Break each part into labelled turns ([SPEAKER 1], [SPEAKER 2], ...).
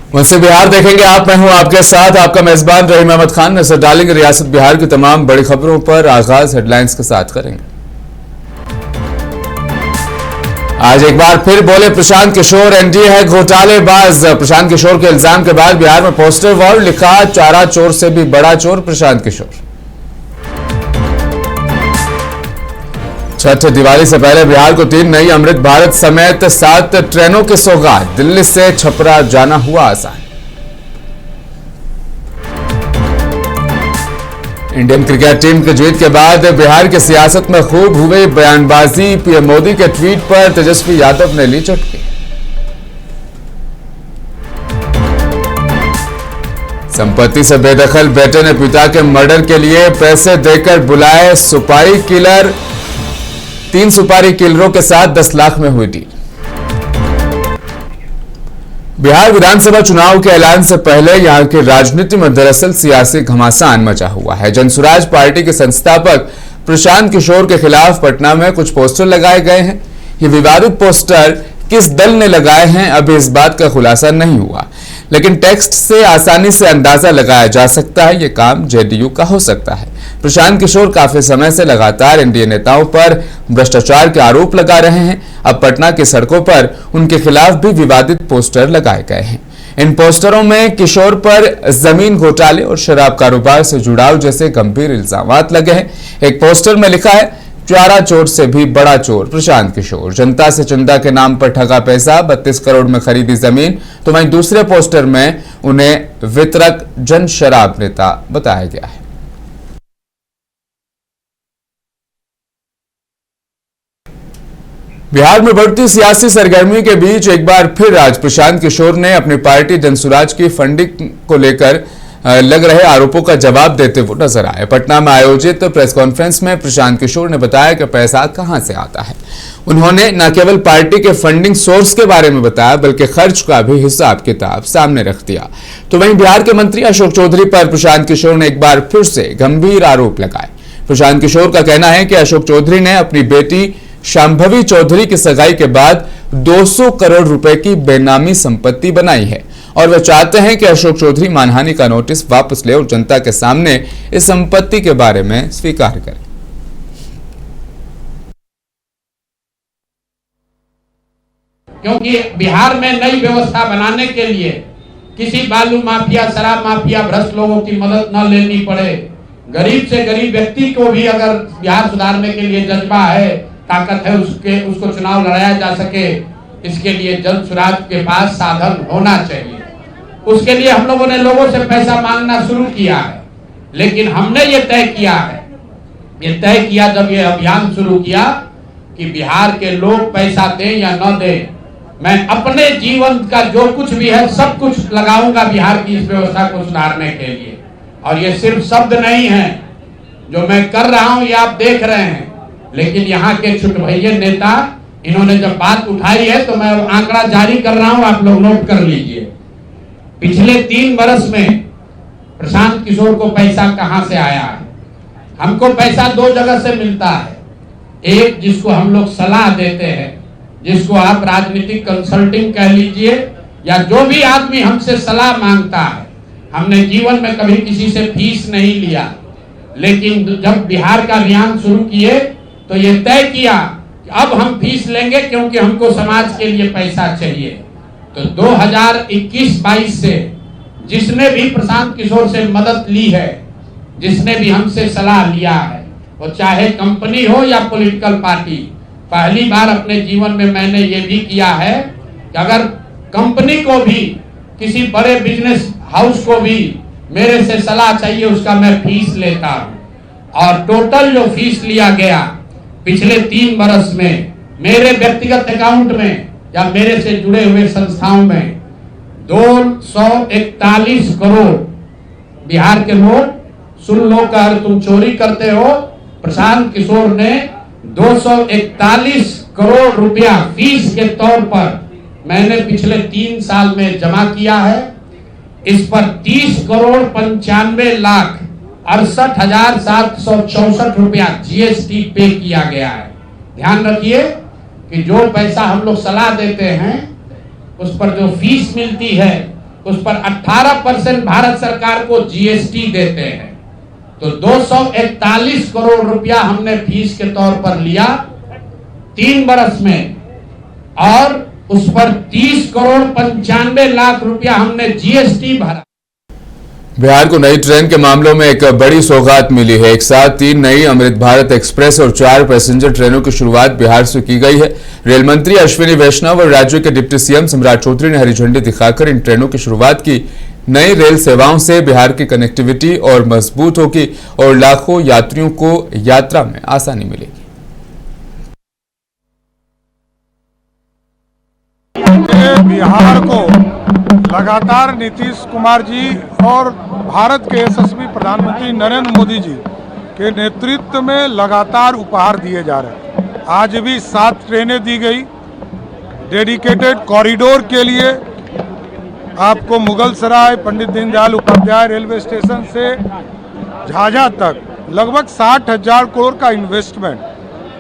[SPEAKER 1] मुझसे बिहार देखेंगे आप, मैं हूं आपके साथ आपका मेजबान रहीम अहमद खान। नजर डालेंगे रियासत बिहार की तमाम बड़ी खबरों पर। आगाज हेडलाइंस के साथ करेंगे। आज एक बार फिर बोले प्रशांत किशोर, एनडीए है घोटालेबाज। प्रशांत किशोर के इल्जाम के बाद बिहार में पोस्टर वॉर, लिखा चारा चोर से भी बड़ा चोर प्रशांत किशोर। छठ दिवाली से पहले बिहार को 3 नई अमृत भारत समेत 7 ट्रेनों की सौगात। दिल्ली से छपरा जाना हुआ आसान। इंडियन क्रिकेट टीम की जीत के बाद बिहार की सियासत में खूब हुई बयानबाजी। पीएम मोदी के ट्वीट पर तेजस्वी यादव ने ली चुटकी। संपत्ति से बेदखल बेटे ने पिता के मर्डर के लिए पैसे देकर बुलाए सुपारी किलर। 3 सुपारी किलरों के साथ 10 लाख में हुई डील। बिहार विधानसभा चुनाव के ऐलान से पहले यहां की राजनीति में दरअसल सियासी घमासान मचा हुआ है। जनसुराज पार्टी के संस्थापक प्रशांत किशोर के खिलाफ पटना में कुछ पोस्टर लगाए गए हैं। ये विवादित पोस्टर किस दल ने लगाए हैं, अभी इस बात का खुलासा नहीं हुआ, लेकिन टेक्स्ट से आसानी से अंदाजा लगाया जा सकता है ये काम जेडीयू का हो सकता है। प्रशांत किशोर काफी समय से लगातार एनडीए नेताओं पर भ्रष्टाचार के आरोप लगा रहे हैं। अब पटना की सड़कों पर उनके खिलाफ भी विवादित पोस्टर लगाए गए हैं। इन पोस्टरों में किशोर पर जमीन घोटाले और शराब कारोबार से जुड़ाव जैसे गंभीर इल्जाम लगे हैं। एक पोस्टर में लिखा है, चारा चोर से भी बड़ा चोर प्रशांत किशोर। जनता से चंदा के नाम पर ठगा पैसा, 32 करोड़ में खरीदी जमीन। तो वहीं दूसरे पोस्टर में उन्हें वितरक जन शराब नेता बताया गया है। बिहार में बढ़ती सियासी सरगर्मी के बीच एक बार फिर आज प्रशांत किशोर ने अपनी पार्टी जनसुराज की फंडिंग को लेकर लग रहे आरोपों का जवाब देते हुए नजर आए। पटना में आयोजित प्रेस कॉन्फ्रेंस में प्रशांत किशोर ने बताया कि पैसा कहां से आता है। उन्होंने न केवल पार्टी के फंडिंग सोर्स के बारे में बताया, बल्कि खर्च का भी हिसाब किताब सामने रख दिया। तो वहीं बिहार के मंत्री अशोक चौधरी पर प्रशांत किशोर ने एक बार फिर से गंभीर आरोप लगाए। प्रशांत किशोर का कहना है कि अशोक चौधरी ने अपनी बेटी शांभवी चौधरी की सगाई के बाद 200 करोड़ रुपए की बेनामी संपत्ति बनाई है और वे चाहते हैं कि अशोक चौधरी मानहानि का नोटिस वापस ले और जनता के सामने इस संपत्ति के बारे में स्वीकार करें।
[SPEAKER 2] क्योंकि बिहार में नई व्यवस्था बनाने के लिए किसी बालू माफिया, शराब माफिया, भ्रष्ट लोगों की मदद न लेनी पड़े। गरीब से गरीब व्यक्ति को भी अगर बिहार सुधारने के लिए जज्बा है, ताकत है, उसको चुनाव लड़ाया जा सके, इसके लिए जनसुराज के पास साधन होना चाहिए। उसके लिए हम लोगों ने लोगों से पैसा मांगना शुरू किया है, लेकिन हमने ये तय किया जब ये अभियान शुरू किया कि बिहार के लोग पैसा दें या न दें, मैं अपने जीवन का जो कुछ भी है सब कुछ लगाऊंगा बिहार की इस व्यवस्था को सुधारने के लिए। और ये सिर्फ शब्द नहीं है, जो मैं कर रहा हूं ये आप देख रहे हैं, लेकिन यहाँ के छुटभैये नेता इन्होंने जब बात उठाई है तो मैं आंकड़ा जारी कर रहा हूं, आप लोग नोट कर लीजिए। पिछले 3 वर्ष में प्रशांत किशोर को पैसा कहां से आया है? हमको पैसा 2 जगह से मिलता है। एक, जिसको हम लोग सलाह देते हैं, जिसको आप राजनीतिक कंसल्टिंग कह लीजिए, या जो भी आदमी हमसे सलाह मांगता है। हमने जीवन में कभी किसी से फीस नहीं लिया, लेकिन जब बिहार का अभियान शुरू किए तो ये तय किया कि अब हम फीस लेंगे, क्योंकि हमको समाज के लिए पैसा चाहिए। तो 2021-22 से जिसने भी प्रशांत किशोर से मदद ली है, जिसने भी हमसे सलाह लिया है, वो चाहे कंपनी हो या पॉलिटिकल पार्टी, पहली बार अपने जीवन में मैंने ये भी किया है कि अगर कंपनी को भी, किसी बड़े बिजनेस हाउस को भी मेरे से सलाह चाहिए, उसका मैं फीस लेता हूं। और टोटल जो फीस लिया गया पिछले 3 वर्ष में मेरे व्यक्तिगत अकाउंट में या मेरे से जुड़े हुए संस्थाओं में 241 करोड़ बिहार के नोट, सुन लो कि अगर तुम चोरी करते हो, प्रशांत किशोर ने 241 करोड़ रुपया फीस के तौर पर मैंने पिछले 3 साल में जमा किया है। इस पर 30 करोड़ 95 लाख 68,764 रुपया जीएसटी पे किया गया है। ध्यान रखिए कि जो पैसा हम लोग सलाह देते हैं, उस पर जो फीस मिलती है, उस पर 18% भारत सरकार को जीएसटी देते हैं। तो 241 करोड़ रुपया हमने फीस के तौर पर लिया 3 बरस में, और उस पर 30 करोड़ 95 लाख रुपया हमने जीएसटी भरा।
[SPEAKER 1] बिहार को नई ट्रेन के मामलों में एक बड़ी सौगात मिली है। एक साथ 3 नई अमृत भारत एक्सप्रेस और 4 पैसेंजर ट्रेनों की शुरुआत बिहार से की गई है। रेल मंत्री अश्विनी वैष्णव और राज्य के डिप्टी सीएम सम्राट चौधरी ने हरी झंडी दिखाकर इन ट्रेनों की शुरुआत की। नई रेल सेवाओं से बिहार की कनेक्टिविटी और मजबूत होगी और लाखों यात्रियों को यात्रा में आसानी मिलेगी।
[SPEAKER 3] बिहार को लगातार नीतीश कुमार जी और भारत के यशस्वी प्रधानमंत्री नरेंद्र मोदी जी के नेतृत्व में लगातार उपहार दिए जा रहे हैं। आज भी 7 ट्रेनें दी गई डेडिकेटेड कॉरिडोर के लिए। आपको मुगल सराय पंडित दीनदयाल उपाध्याय रेलवे स्टेशन से झाझा तक लगभग 60,000 करोड़ का इन्वेस्टमेंट,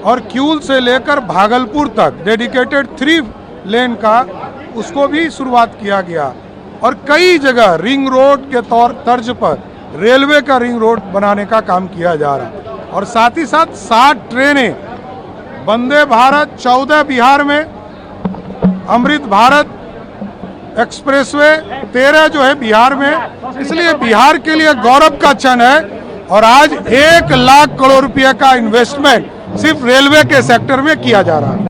[SPEAKER 3] और क्यूल से लेकर भागलपुर तक डेडिकेटेड 3 लेन का उसको भी शुरुआत किया गया। और कई जगह रिंग रोड के तर्ज पर रेलवे का रिंग रोड बनाने का काम किया जा रहा है। और साथ ही साथ 60 ट्रेनें वंदे भारत, 14 बिहार में, अमृत भारत एक्सप्रेसवे 13 जो है बिहार में। इसलिए बिहार के लिए गौरव का क्षण है। और आज 1 लाख करोड़ रुपए का इन्वेस्टमेंट सिर्फ रेलवे के सेक्टर में किया जा रहा है।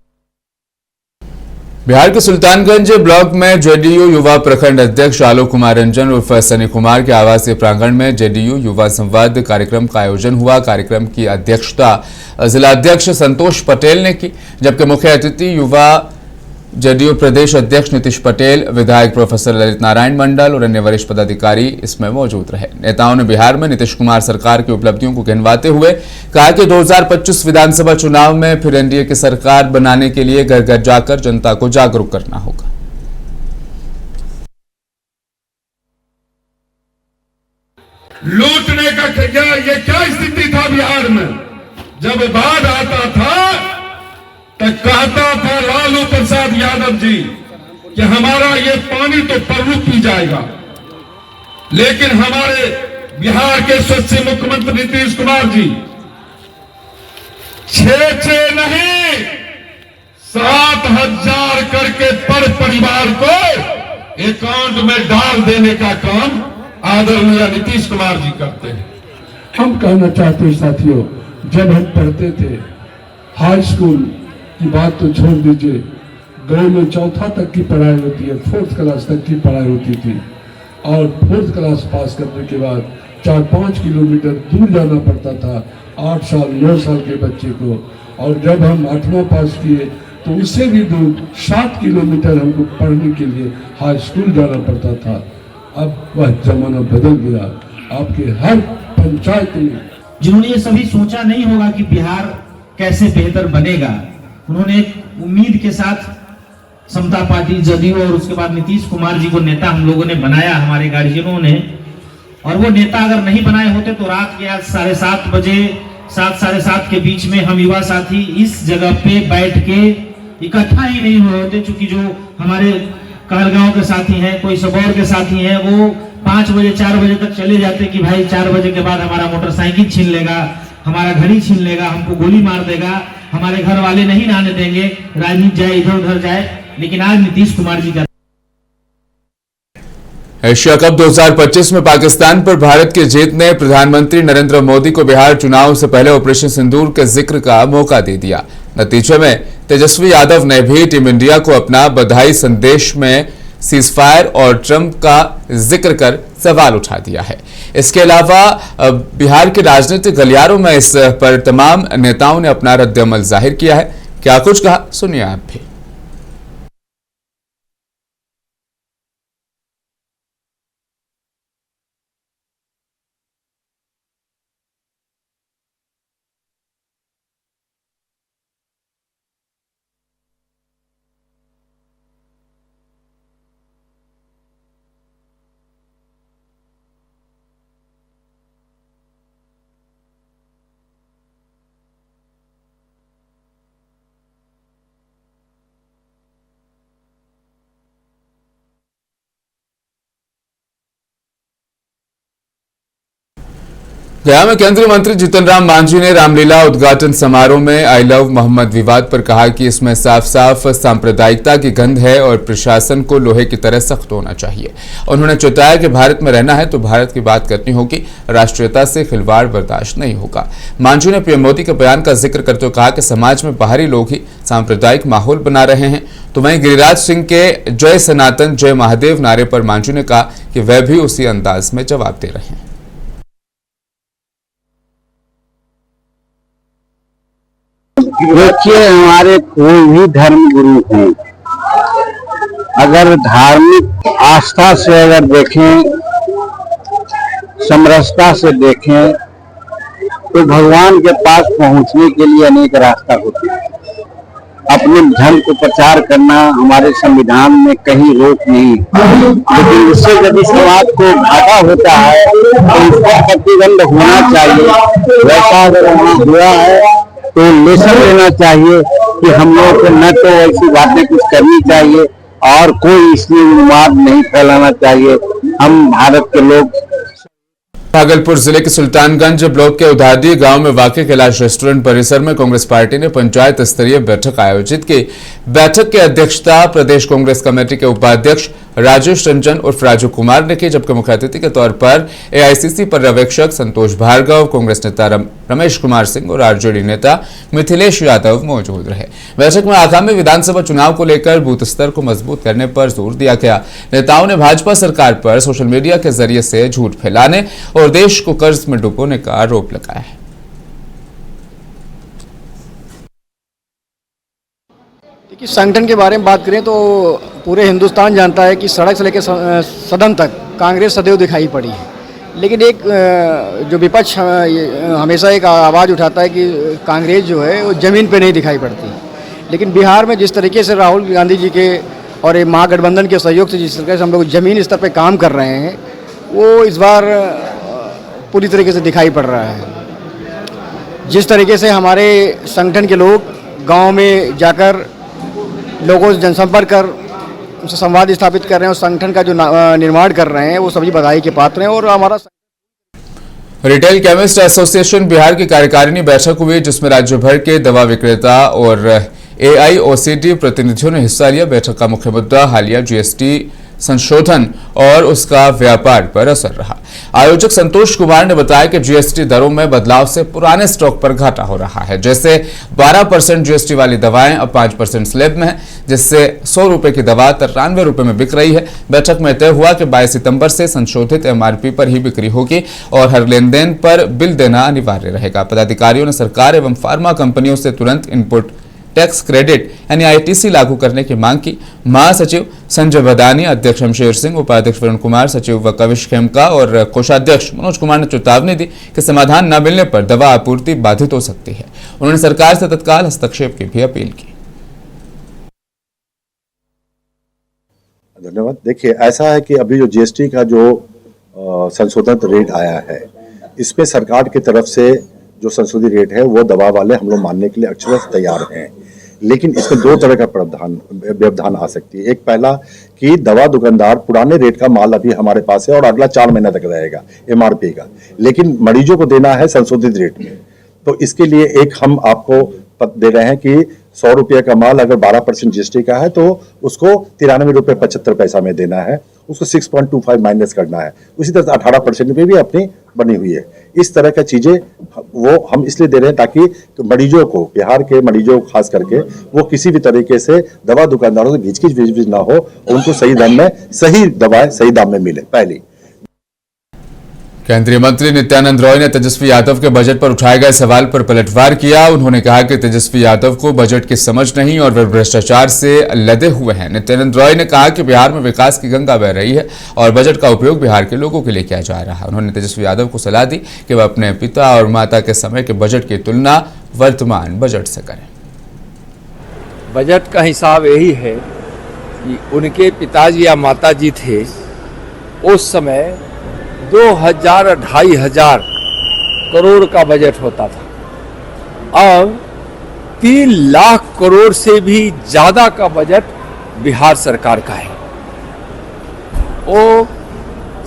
[SPEAKER 1] बिहार के सुल्तानगंज ब्लॉक में जेडीयू युवा प्रखंड अध्यक्ष आलोक कुमार रंजन उर्फ सनी कुमार के आवासीय प्रांगण में जेडीयू युवा संवाद कार्यक्रम का आयोजन हुआ। कार्यक्रम की अध्यक्षता जिला अध्यक्ष संतोष पटेल ने की, जबकि मुख्य अतिथि युवा जेडीयू प्रदेश अध्यक्ष नीतीश पटेल, विधायक प्रोफेसर ललित नारायण मंडल और अन्य वरिष्ठ पदाधिकारी इसमें मौजूद रहे। नेताओं ने बिहार में नीतीश कुमार सरकार की उपलब्धियों को गिनवाते हुए कहा कि 2025 विधानसभा चुनाव में फिर एनडीए की सरकार बनाने के लिए घर घर जाकर जनता को जागरूक करना होगा।
[SPEAKER 4] लूटने का ये क्या स्थिति था बिहार में? जब बाढ़ आता था तो कहता था लालू प्रसाद यादव जी कि हमारा ये पानी तो परलू पी जाएगा, लेकिन हमारे बिहार के स्वच्छ मुख्यमंत्री नीतीश कुमार जी 6 नहीं 7,000 करके पर परिवार को अकाउंट में डाल देने का काम आदरणीय नीतीश कुमार जी करते हैं।
[SPEAKER 5] हम कहना चाहते हैं साथियों, जब हम पढ़ते थे हाई स्कूल की बात तो छोड़ दीजिए, गांव में 4था तक की पढ़ाई होती है, 4th क्लास तक की पढ़ाई होती थी। और 4th क्लास पास करने के बाद 4-5 किलोमीटर दूर जाना पड़ता था 8 साल 9 साल के बच्चे को। और जब हम 8वां पास किए तो उससे भी दूर 7 किलोमीटर हमको पढ़ने के लिए हाई स्कूल जाना पड़ता था। अब वह जमाना बदल गया। आपके हर पंचायत में
[SPEAKER 6] जिन्होंने ये सभी सोचा नहीं होगा कि बिहार कैसे बेहतर बनेगा, उन्होंने एक उम्मीद के साथ समता पार्टी जदयू और उसके बाद नीतीश कुमार जी को नेता हम लोगों ने बनाया, हमारे गार्जियनों ने। और वो नेता अगर नहीं बनाए होते तो रात के आज 7:30 बजे 7 साढ़े 7 के बीच में हम युवा साथी इस जगह पे बैठ के इकट्ठा ही नहीं हुए होते। चूंकि जो हमारे कहलगांव के साथी हैं, कोई सबौर के साथी हैं, वो 5 बजे 4 बजे तक चले जाते कि भाई 4 बजे के बाद हमारा मोटरसाइकिल छीन लेगा, हमारा घड़ी छीन लेगा, हमको गोली मार देगा, हमारे घर वाले नहीं रहने देंगे, राजनीति जाए इधर उधर जाए। लेकिन आज नीतीश कुमार जी का
[SPEAKER 1] एशिया कप 2025 में पाकिस्तान पर भारत की जीत ने प्रधानमंत्री नरेंद्र मोदी को बिहार चुनाव से पहले ऑपरेशन सिंदूर के जिक्र का मौका दे दिया। नतीजे में तेजस्वी यादव ने भी टीम इंडिया को अपना बधाई संदेश में सीजफायर और ट्रंप का जिक्र कर सवाल उठा दिया है। इसके अलावा बिहार के राजनीतिक गलियारों में इस पर तमाम नेताओं ने अपना रद्द-ए-अमल जाहिर किया है। क्या कुछ कहा, सुनिए आप भी। गया में केंद्रीय मंत्री जीतन राम मांझी ने रामलीला उद्घाटन समारोह में आई लव मोहम्मद विवाद पर कहा कि इसमें साफ साफ सांप्रदायिकता की गंध है और प्रशासन को लोहे की तरह सख्त होना चाहिए। उन्होंने चेताया कि भारत में रहना है तो भारत की बात करनी होगी, राष्ट्रीयता से खिलवाड़ बर्दाश्त नहीं होगा। मांझी ने पीएम मोदी के बयान का जिक्र करते हुए कहा कि समाज में बाहरी लोग ही सांप्रदायिक माहौल बना रहे हैं। तो वहीं गिरिराज सिंह के जय सनातन जय महादेव नारे पर मांझी ने कहा कि वह भी उसी अंदाज में जवाब दे रहे हैं।
[SPEAKER 7] देखिए, हमारे कोई भी धर्म गुरु हैं, अगर धार्मिक आस्था से अगर देखें, समरसता से देखें, तो भगवान के पास पहुंचने के लिए अनेक रास्ता होते हैं। अपने धर्म को प्रचार करना हमारे संविधान में कहीं रोक नहीं, लेकिन इससे यदि समाज को घाटा होता है तो इसका प्रतिबंध होना चाहिए। वैसा अगर वहाँ हुआ है तो लेसन लेना चाहिए कि हम लोग को न तो ऐसी बातें कुछ करनी चाहिए और कोई इसमें उन्माद नहीं फैलाना चाहिए। हम भारत के लोग।
[SPEAKER 1] भागलपुर जिले के सुल्तानगंज ब्लॉक के उधादी गांव में वाक़ कैलाश रेस्टोरेंट परिसर में कांग्रेस पार्टी ने पंचायत स्तरीय बैठक आयोजित की। बैठक की अध्यक्षता प्रदेश कांग्रेस कमेटी के उपाध्यक्ष राजेश रंजन उर्फ राजू कुमार ने की, जबकि मुख्य अतिथि के तौर पर एआईसीसी पर्यवेक्षक संतोष भार्गव, कांग्रेस नेता रमेश कुमार सिंह और आरजेडी नेता मिथिलेश यादव मौजूद रहे। बैठक में आगामी विधानसभा चुनाव को लेकर बूथ स्तर को मजबूत करने पर जोर दिया गया। नेताओं ने भाजपा सरकार पर सोशल मीडिया के जरिए से झूठ फैलाने और देश को कर्ज में डुबोने का आरोप लगाया है।
[SPEAKER 8] देखिए, संगठन के बारे में बात करें तो पूरे हिंदुस्तान जानता है कि सड़क से लेकर सदन तक कांग्रेस सदैव दिखाई पड़ी है, लेकिन एक जो विपक्ष हमेशा एक आवाज़ उठाता है कि कांग्रेस जो है वो ज़मीन पे नहीं दिखाई पड़ती। लेकिन बिहार में जिस तरीके से राहुल गांधी जी के और ये महागठबंधन के सहयोग से जिस तरीके से हम लोग ज़मीन स्तर पे काम कर रहे हैं, वो इस बार पूरी तरीके से दिखाई पड़ रहा है। जिस तरीके से हमारे संगठन के लोग गाँव में जाकर लोगों से जनसंपर्क कर उनसे संवाद स्थापित कर रहे हैं और संगठन का जो निर्माण कर रहे हैं, वो सभी बधाई के पात्र हैं। और हमारा
[SPEAKER 1] रिटेल केमिस्ट एसोसिएशन बिहार की कार्यकारिणी बैठक हुई, जिसमें राज्य भर के दवा विक्रेता और एआईओसीटी प्रतिनिधियों ने हिस्सा लिया। बैठक का मुख्य मुद्दा हालिया जीएसटी संशोधन और उसका व्यापार पर असर रहा। आयोजक संतोष कुमार ने बताया कि जीएसटी दरों में बदलाव से पुराने स्टॉक पर घाटा हो रहा है। जैसे 12% जीएसटी वाली दवाएं अब 5% स्लैब में है, जिससे 100 रुपए की दवा 93 रुपए में बिक रही है। बैठक में तय हुआ कि 22 सितंबर से संशोधित एमआरपी पर ही बिक्री होगी और हर लेन देन पर बिल देना अनिवार्य रहेगा। पदाधिकारियों ने सरकार एवं फार्मा कंपनियों से तुरंत इनपुट टैक्स क्रेडिट यानी आईटीसी लागू करने की मांग की। महासचिव संजय बदानी, अध्यक्ष शमशेर सिंह, उपाध्यक्ष वरुण कुमार, सचिव व कविश खेमका और कोषाध्यक्ष मनोज कुमार ने चेतावनी दी कि समाधान न मिलने पर दवा आपूर्ति बाधित हो सकती है। उन्होंने सरकार से तत्काल हस्तक्षेप की भी अपील की।
[SPEAKER 9] धन्यवाद। देखिए, ऐसा है कि अभी जो जीएसटी का जो संशोधित रेट आया है, इसमें सरकार की तरफ से जो संशोधित रेट है वो दवा वाले हम लोग मानने के लिए अक्षरशः तैयार हैं, लेकिन इसमें दो तरह का व्यवधान आ सकती है। एक पहला कि दवा दुकानदार पुराने रेट का माल अभी हमारे पास है और अगला 4 महीने तक रहेगा एमआरपी का, लेकिन मरीजों को देना है संशोधित रेट में। तो इसके लिए एक हम आपको दे रहे हैं कि 100 रुपये का माल अगर 12% जीएसटी का है तो उसको 93 रुपये 75 पैसा में देना है, उसको 6.25 माइनस करना है। उसी तरह 18% में भी अपनी बनी हुई है। इस तरह का चीजें वो हम इसलिए दे रहे हैं ताकि मरीजों को, बिहार के मरीजों को खास करके, वो किसी भी तरीके से दवा दुकानदारों से घिचकिच ना हो, उनको सही दाम में सही दवाएं सही दाम में मिले। पहली
[SPEAKER 1] केंद्रीय मंत्री नित्यानंद रॉय ने तेजस्वी यादव के बजट पर उठाए गए सवाल पर पलटवार किया। उन्होंने कहा कि तेजस्वी यादव को बजट की समझ नहीं और वे भ्रष्टाचार से लदे हुए हैं। नित्यानंद रॉय ने कहा कि बिहार में विकास की गंगा बह रही है और बजट का उपयोग बिहार के लोगों के लिए किया जा रहा है। उन्होंने तेजस्वी यादव को सलाह दी कि वह अपने पिता और माता के समय के बजट की तुलना वर्तमान बजट से करें।
[SPEAKER 10] बजट का हिसाब यही है कि उनके पिताजी या माताजी थे, उस समय 2,000-2,500 करोड़ का बजट होता था। अब 3 लाख करोड़ से भी ज्यादा का बजट बिहार सरकार का है। वो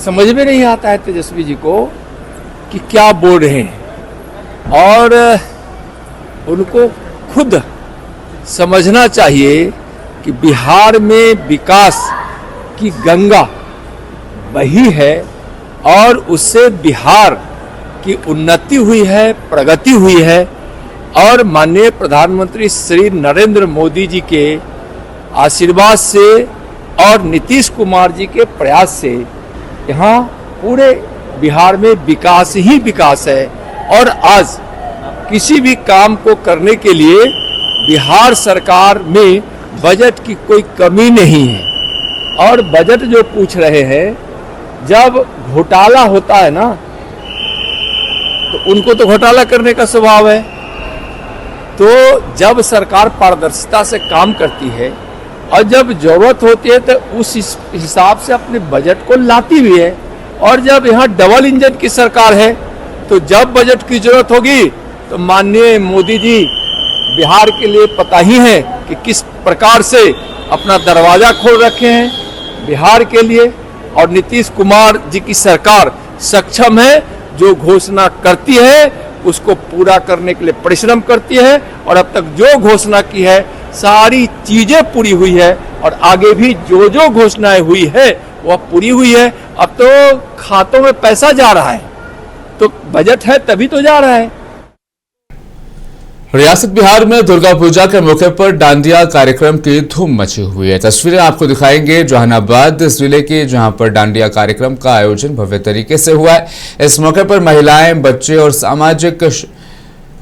[SPEAKER 10] समझ में नहीं आता है तेजस्वी जी को कि क्या बोल रहे हैं और उनको खुद समझना चाहिए कि बिहार में विकास की गंगा बही है और उससे बिहार की उन्नति हुई है, प्रगति हुई है और माननीय प्रधानमंत्री श्री नरेंद्र मोदी जी के आशीर्वाद से और नीतीश कुमार जी के प्रयास से यहाँ पूरे बिहार में विकास ही विकास है। और आज किसी भी काम को करने के लिए बिहार सरकार में बजट की कोई कमी नहीं है। और बजट जो पूछ रहे हैं, जब घोटाला होता है ना तो उनको तो घोटाला करने का स्वभाव है। तो जब सरकार पारदर्शिता से काम करती है और जब जरूरत होती है तो उस हिसाब से अपने बजट को लाती भी है। और जब यहाँ डबल इंजन की सरकार है तो जब बजट की जरूरत होगी तो माननीय मोदी जी बिहार के लिए पता ही है कि किस प्रकार से अपना दरवाजा खोल रखे हैं बिहार के लिए। और नीतीश कुमार जी की सरकार सक्षम है, जो घोषणा करती है उसको पूरा करने के लिए परिश्रम करती है और अब तक जो घोषणा की है सारी चीजें पूरी हुई है और आगे भी जो जो घोषणाएं हुई है वह पूरी हुई है। अब तो खातों में पैसा जा रहा है, तो बजट है तभी तो जा रहा है।
[SPEAKER 1] रियासत बिहार में दुर्गा पूजा के मौके पर डांडिया कार्यक्रम की धूम मची हुई है। तस्वीरें आपको दिखाएंगे जहानाबाद जिले की, जहां पर डांडिया कार्यक्रम का आयोजन भव्य तरीके से हुआ है। इस मौके पर महिलाएं, बच्चे और सामाजिक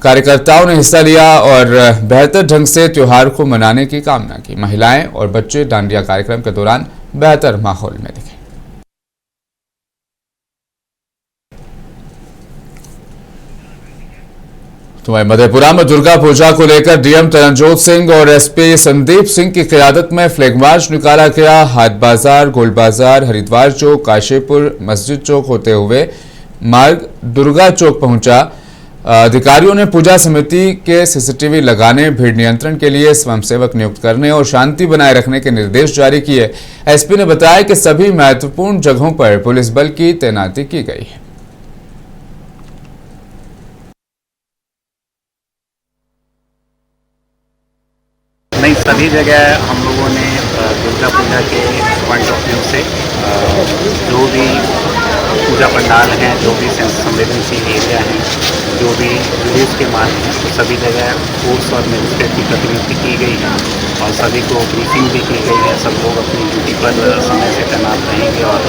[SPEAKER 1] कार्यकर्ताओं ने हिस्सा लिया और बेहतर ढंग से त्योहार को मनाने की कामना की। महिलाएं और बच्चे डांडिया कार्यक्रम के दौरान बेहतर माहौल में दिखे। तो मधेपुरा में दुर्गा पूजा को लेकर डीएम तरनजोत सिंह और एसपी संदीप सिंह की क़यादत में फ्लैग मार्च निकाला गया। हाट बाजार, गोल बाजार, हरिद्वार चौक, काशीपुर मस्जिद चौक होते हुए मार्ग दुर्गा चौक पहुंचा। अधिकारियों ने पूजा समिति के सीसीटीवी लगाने, भीड़ नियंत्रण के लिए स्वयंसेवक नियुक्त करने और शांति बनाए रखने के निर्देश जारी किए। एसपी ने बताया कि सभी महत्वपूर्ण जगहों पर पुलिस बल की तैनाती की गई है।
[SPEAKER 11] नहीं, सभी जगह हम लोगों ने दुर्गा पूजा के पॉइंट ऑफ व्यू से जो भी पूजा पंडाल हैं, जो भी संवेदनशील एरिया हैं, जो भी जुलूस के मार्ग हैं, तो सभी जगह फोर्स और मजिस्ट्रेट की प्रतिनियुक्ति की गई है और सभी को ब्रीफिंग भी की गई है। सब लोग अपनी ड्यूटी पर समय से तैनात रहेंगे और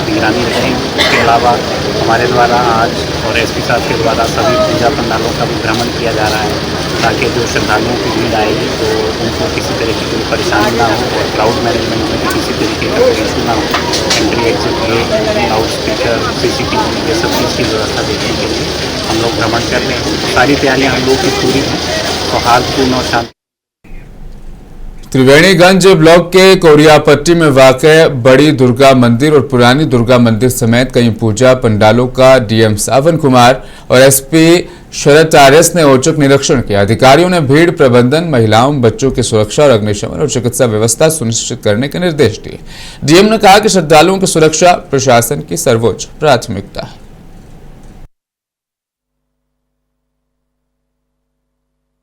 [SPEAKER 11] निगरानी रखेंगे। इसके अलावा हमारे द्वारा आज और एसपी साहब के द्वारा सभी पूजा पंडालों का भी भ्रमण किया जा रहा है ताकि जो श्रद्धालुओं की भीड़ आएगी तो उनको किसी तरह की कोई परेशानी ना हो और क्राउड मैनेजमेंट में भी किसी तरीके का कोई इशू ना हो। Entry exit gate, loudspeaker, CCTV, ये सब चीज़ की व्यवस्था देखने के लिए हम लोग भ्रमण कर रहे हैं। सारी तैयारियाँ हम लोग की पूरी हैं, सौहार्दपूर्ण और शांति।
[SPEAKER 1] त्रिवेणीगंज ब्लॉक के कोरियापट्टी में वाक़ बड़ी दुर्गा मंदिर और पुरानी दुर्गा मंदिर समेत कई पूजा पंडालों का डीएम सावन कुमार और एसपी शरद आर्यस ने औचक निरीक्षण किया। अधिकारियों ने भीड़ प्रबंधन, महिलाओं, बच्चों की सुरक्षा और अग्निशमन और चिकित्सा व्यवस्था सुनिश्चित करने के निर्देश दिए। डीएम ने कहा कि श्रद्धालुओं की सुरक्षा प्रशासन की सर्वोच्च प्राथमिकता है।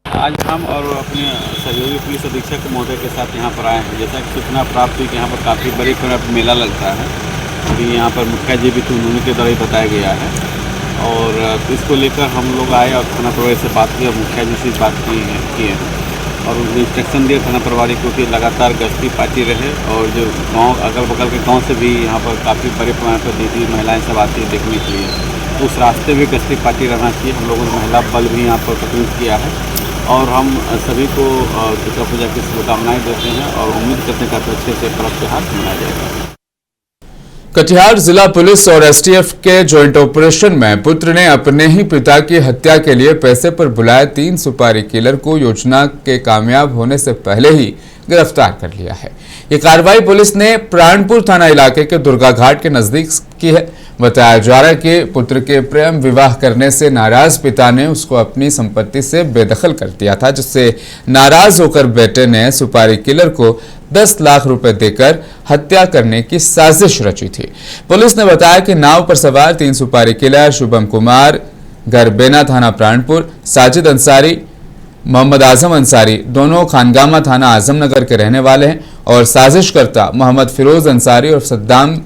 [SPEAKER 12] आज हम और अपने सहयोगी पुलिस अधीक्षक महोदय के साथ यहाँ पर आए हैं। जैसा कि सूचना प्राप्त हुई कि यहाँ पर काफ़ी बड़ी मेला लगता है, अभी यहाँ पर मुखिया जी भी थे, उन्होंने के द्वारा ही बताया गया है। और इसको लेकर हम लोग आए और थाना प्रभारी से बात की और मुखिया जी से बात की है और उनको इंस्ट्रक्शन दिए थाना प्रभारी को कि लगातार गश्ती पाती रहे और जो गांव अगल बगल के गांव से भी यहाँ पर काफ़ी बड़े पैमाने पर दीदी महिलाएं सब आती है देखने के लिए, उस रास्ते भी गश्ती पाती रहना चाहिए। हम लोगों ने महिला बल भी यहाँ पर प्रतिनिधित्व किया है और हम सभी को दुर्गा पूजा की शुभकामनाएं देते हैं और उम्मीद करते हैं कि अच्छे से पर्व त्योहार मनाया जाएगा।
[SPEAKER 1] कटिहार जिला पुलिस और एसटीएफ के ज्वाइंट ऑपरेशन में पुत्र ने अपने ही पिता की हत्या के लिए पैसे पर बुलाए 3 सुपारी किलर को योजना के कामयाब होने से पहले ही गिरफ्तार कर लिया है। ये कार्रवाई पुलिस ने प्राणपुर थाना इलाके के दुर्गा घाट के नजदीक की है। बताया जा रहा है कि पुत्र के प्रेम विवाह करने से नाराज पिता ने उसको अपनी संपत्ति से बेदखल कर दिया था, जिससे नाराज होकर बेटे ने सुपारी किलर को 10 लाख रुपए देकर हत्या करने की साजिश रची थी। पुलिस ने बताया कि नाव पर सवार 3 सुपारी किलर शुभम कुमार, गरबेना थाना प्राणपुर, साजिद अंसारी, मोहम्मद आजम अंसारी दोनों खानगामा थाना आजमनगर के रहने वाले हैं और साजिशकर्ता मोहम्मद फिरोज अंसारी और सद्दाम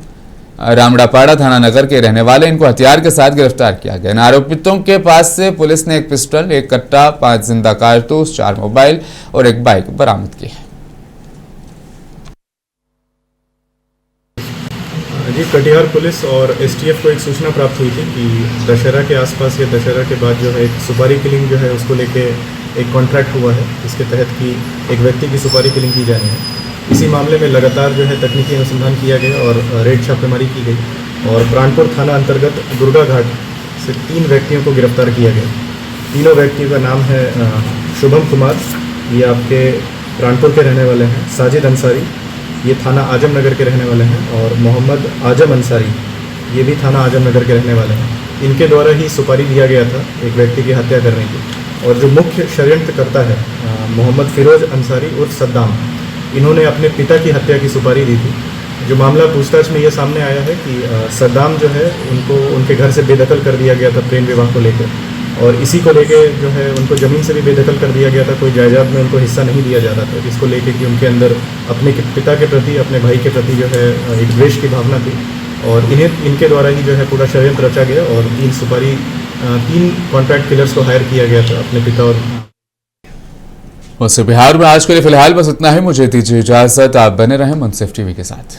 [SPEAKER 1] रामड़ापाड़ा थाना नगर के रहने वाले इनको हथियार के साथ गिरफ्तार किया गया। इन आरोपितों के पास से पुलिस ने 1 पिस्टल, 1 कट्टा, 5 जिंदा कारतूस, 4 मोबाइल और 1 बाइक बरामद की है।
[SPEAKER 13] जी, कटिहार पुलिस और एसटीएफ को एक सूचना प्राप्त हुई थी कि दशहरा के आसपास या दशहरा के बाद जो है एक सुपारी किलिंग जो है उसको लेके एक कॉन्ट्रैक्ट हुआ है, इसके तहत कि एक व्यक्ति की सुपारी किलिंग की जानी है। इसी मामले में लगातार जो है तकनीकी अनुसंधान किया गया और रेड छापेमारी की गई और प्राणपुर थाना अंतर्गत दुर्गा घाट से 3 व्यक्तियों को गिरफ्तार किया गया। तीनों व्यक्तियों का नाम है शुभम कुमार, ये आपके प्राणपुर के रहने वाले हैं, साजिद अंसारी ये थाना आजमनगर के रहने वाले हैं और मोहम्मद आजम अंसारी ये भी थाना आजमनगर के रहने वाले हैं। इनके द्वारा ही सुपारी दिया गया था एक व्यक्ति की हत्या करने की और जो मुख्य षड्यंत्रकर्ता है मोहम्मद फिरोज अंसारी उर्फ सद्दाम, इन्होंने अपने पिता की हत्या की सुपारी दी थी। जो मामला पूछताछ में ये सामने आया है कि सद्दाम जो है उनको उनके घर से बेदखल कर दिया गया था प्रेम विवाह को लेकर और इसी को लेके जो है उनको ज़मीन से भी बेदखल कर दिया गया था, कोई जायदाद में उनको हिस्सा नहीं दिया जा रहा था, जिसको लेके कि उनके अंदर अपने पिता के प्रति, अपने भाई के प्रति जो है एक द्वेष की भावना थी और इनके द्वारा ही जो है पूरा षड्यंत्र रचा गया और 3 कॉन्ट्रैक्ट किलर्स को हायर किया गया था अपने पिता और
[SPEAKER 1] बिहार में आज के लिए फिलहाल बस इतना ही। मुझे दीजिए इजाजत, आप बने रहें मुंसिफ टीवी के साथ।